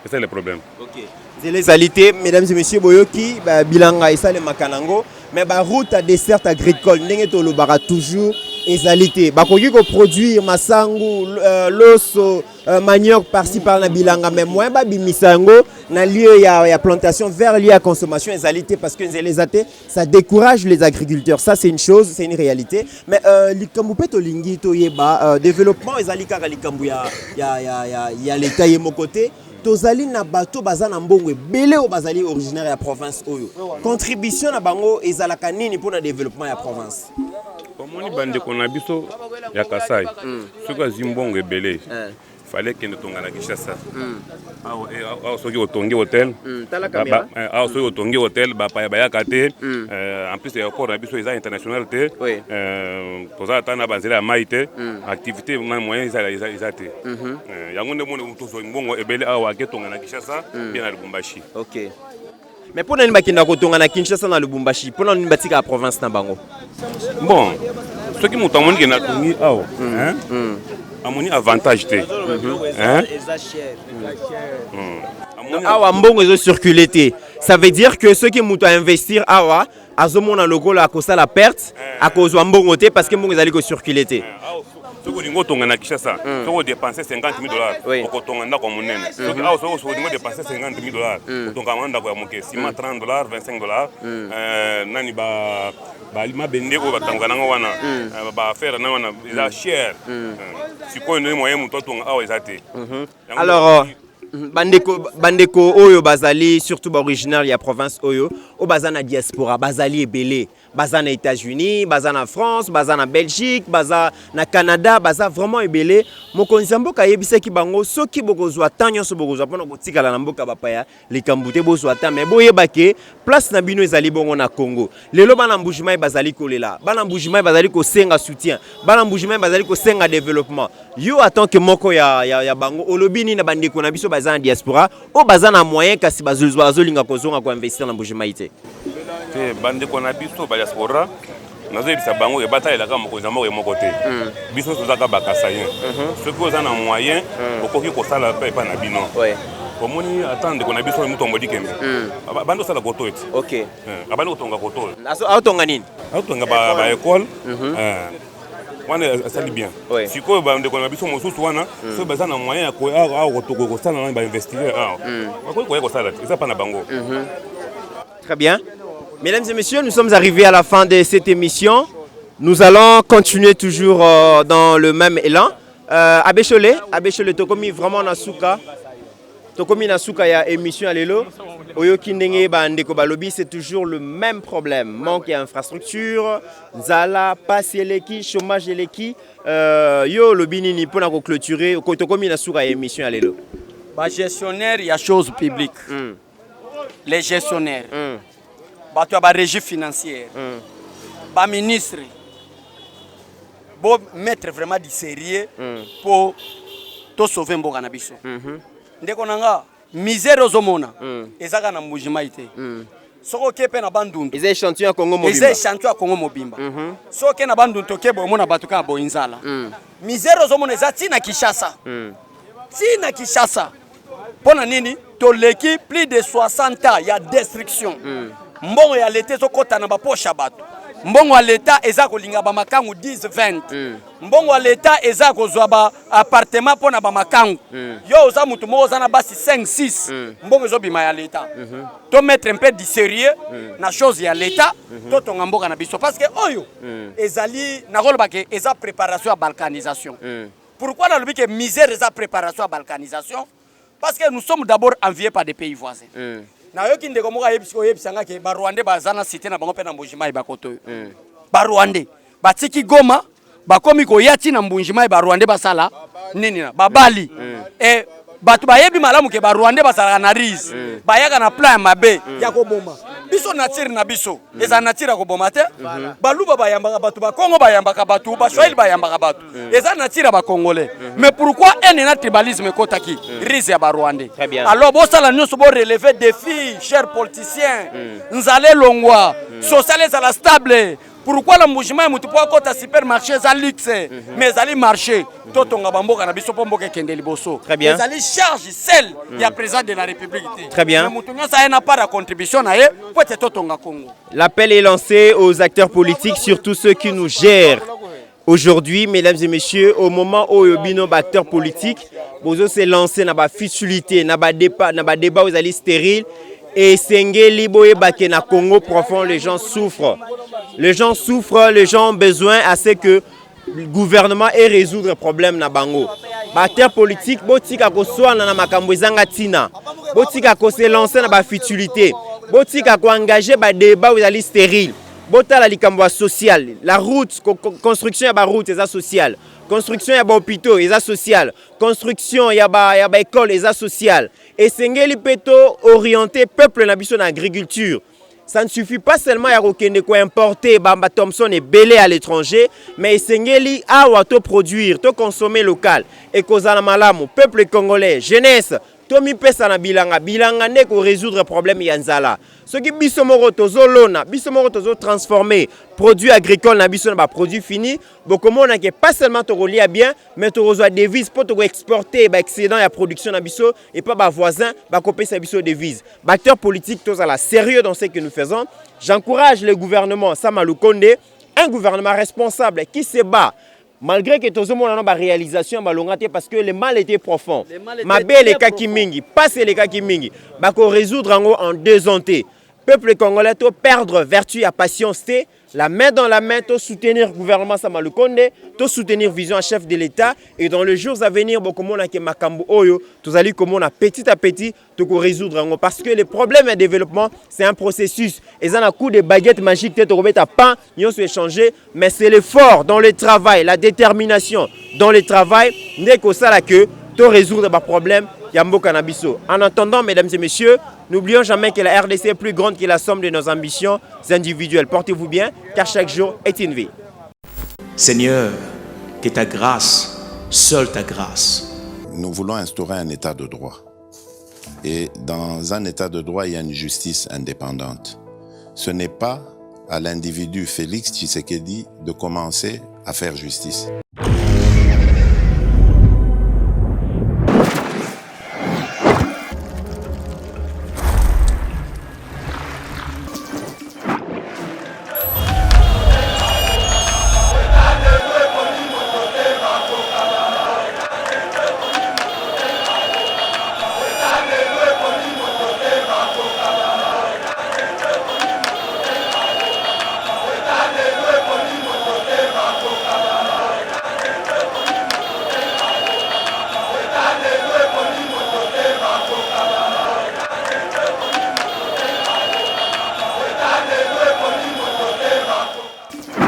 C'est ça le problème. OK. Nzela ezali te, mesdames et messieurs, boyoki bilanga esale makanango mais ba route à dessert agricole ndenge to lobara toujours ezalité bakoki ko produire masangu loso manioc par-ci par na bilanga mais moins ba bimisango na lieu ya plantation vers lieu à consommation ezalité parce que nzelezate ça décourage les agriculteurs, ça c'est une chose, c'est une réalité mais likambu pe to lingi to yeba développement ezalika ka likambu ya l'état yemo côté tozali na bato bazana mbongo ebele o bazali originaire ya province oyo contribution na bango ezalaka nini pour na développement ya province. Omoni bandeko na biso ya Kasai soki azwi mbongo ebele fallait que nous tonga na Kinshasa soki otongi hotel soki otongi hotel bayaka te en plus aéroport na biso eza international te tozala ata na banzela ya mai te activité na moyen eza te yango nde moni tozwi mbongo ebele awa ake tonga na Kinshasa bien na Lubumbashi. Ok. Mais pour nani bakenda kotonga na Kinshasa na Lubumbashi pour nani batika ya province na bango. Bon soki moto amoni ke na tongi awa amoni avantage te awa mbongo ezo circuler te, ça veut dire que ceux qui mutu investir awa azomona lokola akosala perte akozwa mbongo te parce que mbongo ezali ko circuler te. Soki olingi otonga na Kinshasa soki odépense $50,000 okotonga ndako monene soki awa soki olingi odépense $50,000 otonga ndako ya moke ciment $30 $25 nani mabende oyo batangoka nango wana baaffaire nango wana eza cher sikoyo nde moyen moto atonga awa eza te. Alors bandeko oyo bazali surtout originaire ya province oyo o bazana diaspora bazali ebele baza na États-Unis baza na France baza na Belgique baza na Canada baza vraiment ebele mokonzi mboka yebisaki bango soki bokozwa tanyo so bokozwa pona botikala na mboka bapaya likambu te bozwa ta mais boyebake place na bino ezali bongo na Congo lelo bana mbujima bazali kolela bana mbujima bazali ko senga soutien bana mbujima bazali ko senga développement yo attend que moko ya bango olobini na bandeko na biso bazana diaspora o bazana moyen kasi bazolinga kozonga ko investir na mbujima ite te bandeko na biso ba diaspora nazoyebisa bango ebatalelaka mokonzi moko moko te biso tozaka bakasayen soki oza na moyen okoki kosala mpe epa na bino omoni ata ndeko na biso mutombo dikembe bando sala koto ete ok abandi kotonga koto aotonga nini aotonga ba école wana asali bien sikoyo bandeko na biso mosusu wana soki baza na moyen ya kosala nani bainvestisseur bakoki koya kosala te eza mpa na bango. Très bien. Mesdames et messieurs, nous sommes arrivés à la fin de cette émission. Nous allons continuer toujours dans le même élan. Abechole, tokomi vraiment nasuka. Tokomi nasuka ya émission alelo. Oyoki ndenge bandeko balobi, c'est toujours le même problème. Manque d'infrastructure, nzala, passe eleki, chômage eleki. Yo lobini ni pona ko clôturer, tokomi nasuka ya émission alelo. Ba gestionnaire ya choses publiques. Les gestionnaires. Bato ya ba régie financière. Ba ministre. Bo mettre vraiment du sérieux pour to sauver mboka na biso. Ndeko nanga misère ozomona ezaka na mbujima ite. Soko kepe na bandundu. Eza échantillon ya Congo mobimba. Eza échantillon ya Congo mobimba. Soko na bandundu tokebo omona bato ka boinzala. Misère ozomona eza tina Kinshasa. Tina Kinshasa. Pona nini toleki plus de 60 ans ya destruction. Mbongo ya l'état ezokota na ba poche bato. Mbongo ya l'état eza kolinga ba makangu 10 20. Mbongo ya l'état eza kozwa ba appartement pona ba makangu. Yo oza mutu moko oza na basi 5 6. Mbongo ezobima ya l'état. To mettre un peu du sérieux na chose ya l'état to tonga mboka na biso parce que oyo ezali na koloba ke eza préparation à balkanisation. Pourquoi na lobi ke misère eza préparation à balkanisation? Parce que nous sommes d'abord enviés par des pays voisins. Na yoki ndeko moka yebisanga ke ba Rwandais bazana cité na bango pe na mbujima ba koto. Ba Rwandais batiki Goma bakomi ko yati na mbujima ba Rwandais basala nini na babali et batu bayebi malamu ke ba Rwandais basala na riz bayaka na plan mabe ya koboma biso nature na biso eza nature ko boma te baluba bayambaka batu ba Congo bayambaka batu ba Swahili bayambaka batu eza nature ba Congolais mais pourquoi un tribalisme kotaki riz ya ba Rwandais alors bo sala nyonso bo relever défi chers politiciens nzale longwa sociale za la stable. Pourquoi la mouvement mutu po kota supermarché za luxe mais ali marché totonga bamboka na biso pomboka kende liboso mais ali charge celle ya président de la République. Très bien. Mutu nyosa n'a pas la contribution na ye peut totonga Congo. L'appel est lancé aux acteurs politiques, surtout ceux qui nous gèrent Aujourd'hui, mesdames et messieurs, au moment où Yobino, acteur politique, vous s'est lancé dans la futilité, dans le débat aux alliés stériles, et Sengeli Boye Bake na Congo profond, les gens souffrent. Les gens souffrent, les gens ont besoin à ce que le gouvernement ait résoudre le problème na bango. Acteur politique, botika ko soa na makambo ezanga tina. Botika ko se lancer na ba futilité. Botika ko engager ba débat aux alliés stériles. Bota la likambo social, la route, construction ya ba route eza social, construction ya ba hôpitaux eza social, construction ya ba école eza social. Et sengeli peto orienter peuple na biso na agriculture. Ça ne suffit pas seulement à importer Bamba Thompson et belé à l'étranger, mais sengeli a to produire, to consommer local. Et kozala malamu, peuple congolais, jeunesse, Tomi pesa na bilanga ne ko résoudre problème yanzala. Ce qui biso moko tozo lona, biso moko tozo transformer produits agricoles na biso na ba produits finis, bokomona ke pas seulement to relia bien, mais to reçoit devises pour to exporter ba excédent ya production na biso et pas ba voisin ba kopé sa biso devises. Ba acteurs politiques toza la sérieux dans ce que nous faisons. J'encourage le gouvernement Sama Lukonde, un gouvernement responsable qui se bat. Malgré que tout le monde a une réalisation, parce que le mal était profond. Ma belle les cas qui mingi, passe les cas qui mingi, bako résoudre en 2 ans. Peuple congolais to perdre vertu et patience, la main dans la main, to soutenir le gouvernement Sama Lukonde, to soutenir vision à chef de l'État et dans les jours à venir, beaucoup monde qui makambo oyo, tous allez comme on a petit à petit to résoudre parce que le problème de développement, c'est un processus. Et ça un coup de baguette magique te remettre à pain, ils se échanger, mais c'est l'effort dans le travail, la détermination dans le travail, n'est que ça là que to résoudre les problèmes. En attendant, mesdames et messieurs, n'oublions jamais que la RDC est plus grande que la somme de nos ambitions individuelles. Portez-vous bien, car chaque jour est une vie. Seigneur, que ta grâce, seule ta grâce. Nous voulons instaurer un état de droit. Et dans un état de droit, il y a une justice indépendante. Ce n'est pas à l'individu Félix Tshisekedi de commencer à faire justice.